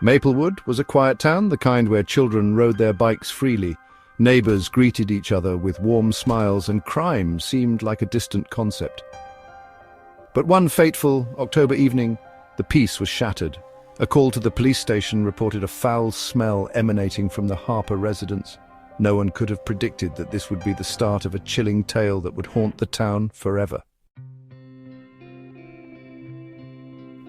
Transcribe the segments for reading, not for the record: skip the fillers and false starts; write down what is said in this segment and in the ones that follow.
Maplewood was a quiet town, the kind where children rode their bikes freely. Neighbors greeted each other with warm smiles, and crime seemed like a distant concept. But one fateful October evening, the peace was shattered. A call to the police station reported a foul smell emanating from the Harper residence. No one could have predicted that this would be the start of a chilling tale that would haunt the town forever.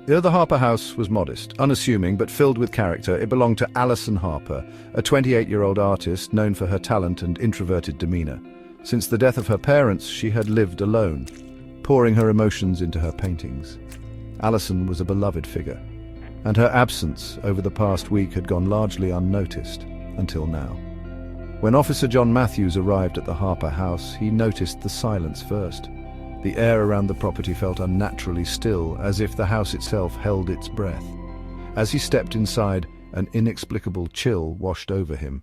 The Harper house was modest, unassuming, but filled with character. It belonged to Allison Harper, a 28-year-old artist known for her talent and introverted demeanor. Since the death of her parents, she had lived alone, pouring her emotions into her paintings. Allison was a beloved figure, and her absence over the past week had gone largely unnoticed until now. When Officer John Matthews arrived at the Harper house, he noticed the silence first. The air around the property felt unnaturally still, as if the house itself held its breath. As he stepped inside, an inexplicable chill washed over him.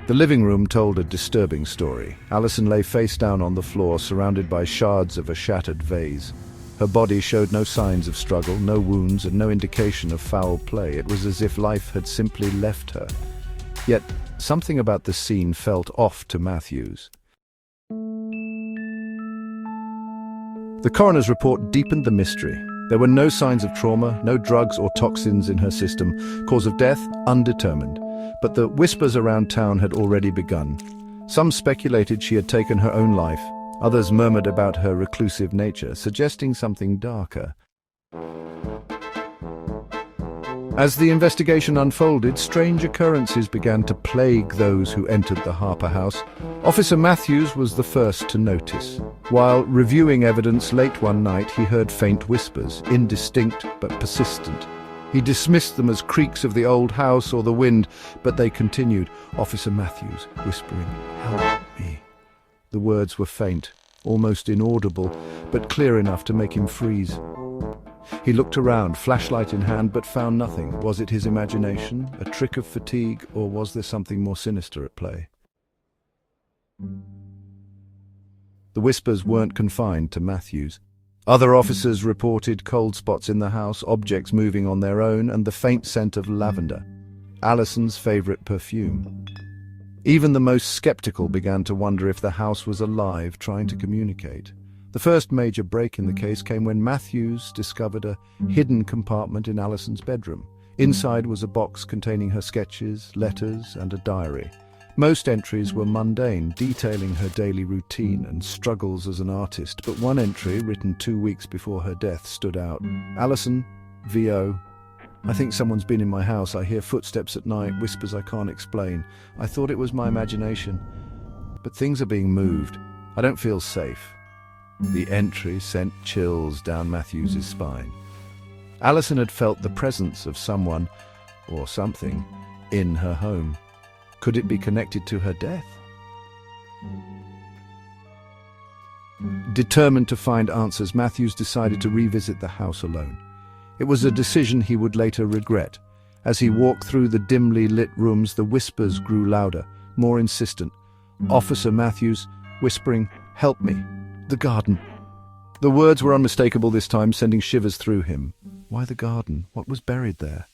The living room told a disturbing story. Allison lay face down on the floor, surrounded by shards of a shattered vase. Her body showed no signs of struggle, no wounds, and no indication of foul play. It was as if life had simply left her. Yet, something about the scene felt off to Matthews. The coroner's report deepened the mystery. There were no signs of trauma, no drugs or toxins in her system. Cause of death, undetermined. But the whispers around town had already begun. Some speculated she had taken her own life. Others murmured about her reclusive nature, suggesting something darker. As the investigation unfolded, strange occurrences began to plague those who entered the Harper house. Officer Matthews was the first to notice. While reviewing evidence late one night, he heard faint whispers, indistinct but persistent. He dismissed them as creaks of the old house or the wind, but they continued. Officer Matthews whispering, "Help me." The words were faint, almost inaudible, but clear enough to make him freeze. He looked around, flashlight in hand, but found nothing. Was it his imagination, a trick of fatigue, or was there something more sinister at play? The whispers weren't confined to Matthews. Other officers reported cold spots in the house, objects moving on their own, and the faint scent of lavender, Allison's favorite perfume. Even the most skeptical began to wonder if the house was alive, trying to communicate. The first major break in the case came when Matthews discovered a hidden compartment in Allison's bedroom. Inside was a box containing her sketches, letters, and a diary. Most entries were mundane, detailing her daily routine and struggles as an artist, but one entry, written 2 weeks before her death, stood out. Allison, VO. I think someone's been in my house. I hear footsteps at night, whispers I can't explain. I thought it was my imagination, but things are being moved. I don't feel safe. The entry sent chills down Matthews's spine. Allison had felt the presence of someone, or something, in her home. Could it be connected to her death? Determined to find answers, Matthews decided to revisit the house alone. It was a decision he would later regret. As he walked through the dimly lit rooms, the whispers grew louder, more insistent. Officer Matthews, whispering, "Help me. The garden." The words were unmistakable this time, sending shivers through him. Why the garden? What was buried there?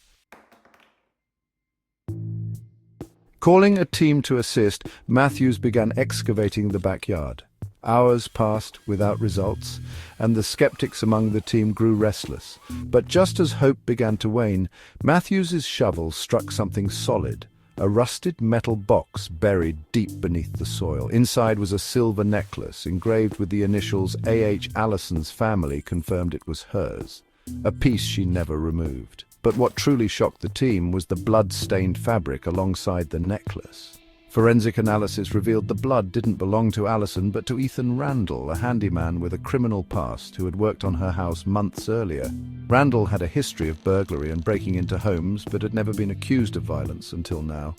Calling a team to assist, Matthews began excavating the backyard. Hours passed without results, and the skeptics among the team grew restless. But just as hope began to wane, Matthews's shovel struck something solid, a rusted metal box buried deep beneath the soil. Inside was a silver necklace, engraved with the initials A.H. Allison's family confirmed it was hers, a piece she never removed. But what truly shocked the team was the blood-stained fabric alongside the necklace. Forensic analysis revealed the blood didn't belong to Allison, but to Ethan Randall, a handyman with a criminal past who had worked on her house months earlier. Randall had a history of burglary and breaking into homes, but had never been accused of violence until now.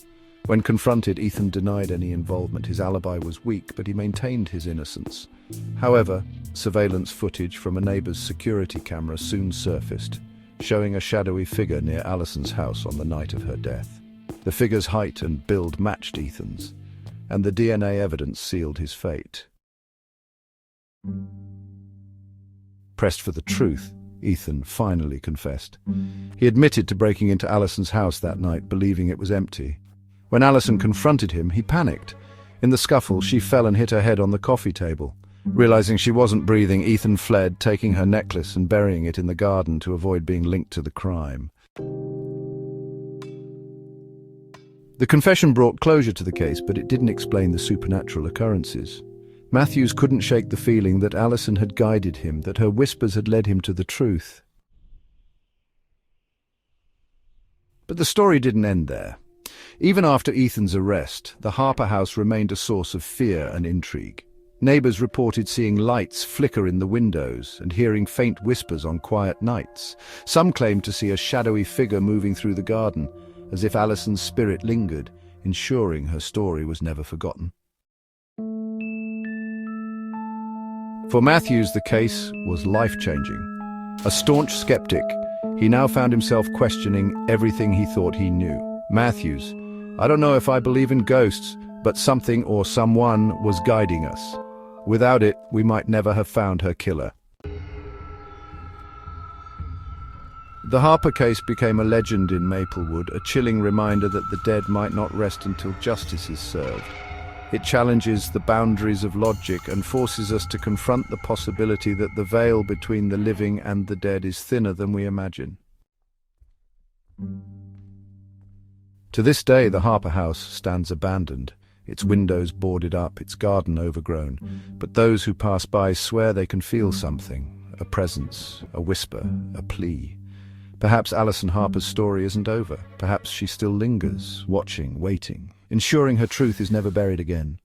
When confronted, Ethan denied any involvement. His alibi was weak, but he maintained his innocence. However, surveillance footage from a neighbor's security camera soon surfaced, showing a shadowy figure near Allison's house on the night of her death. The figure's height and build matched Ethan's, and the DNA evidence sealed his fate. Pressed for the truth, Ethan finally confessed. He admitted to breaking into Allison's house that night, believing it was empty. When Allison confronted him, he panicked. In the scuffle, she fell and hit her head on the coffee table. Realizing she wasn't breathing, Ethan fled, taking her necklace and burying it in the garden to avoid being linked to the crime. The confession brought closure to the case, but it didn't explain the supernatural occurrences. Matthews couldn't shake the feeling that Allison had guided him, that her whispers had led him to the truth. But the story didn't end there. Even after Ethan's arrest, the Harper house remained a source of fear and intrigue. Neighbors reported seeing lights flicker in the windows and hearing faint whispers on quiet nights. Some claimed to see a shadowy figure moving through the garden, as if Allison's spirit lingered, ensuring her story was never forgotten. For Matthews, the case was life-changing. A staunch skeptic, he now found himself questioning everything he thought he knew. Matthews, I don't know if I believe in ghosts, but something or someone was guiding us. Without it, we might never have found her killer. The Harper case became a legend in Maplewood, a chilling reminder that the dead might not rest until justice is served. It challenges the boundaries of logic and forces us to confront the possibility that the veil between the living and the dead is thinner than we imagine. To this day, the Harper house stands abandoned, its windows boarded up, its garden overgrown. But those who pass by swear they can feel something, a presence, a whisper, a plea. Perhaps Allison Harper's story isn't over. Perhaps she still lingers, watching, waiting, ensuring her truth is never buried again.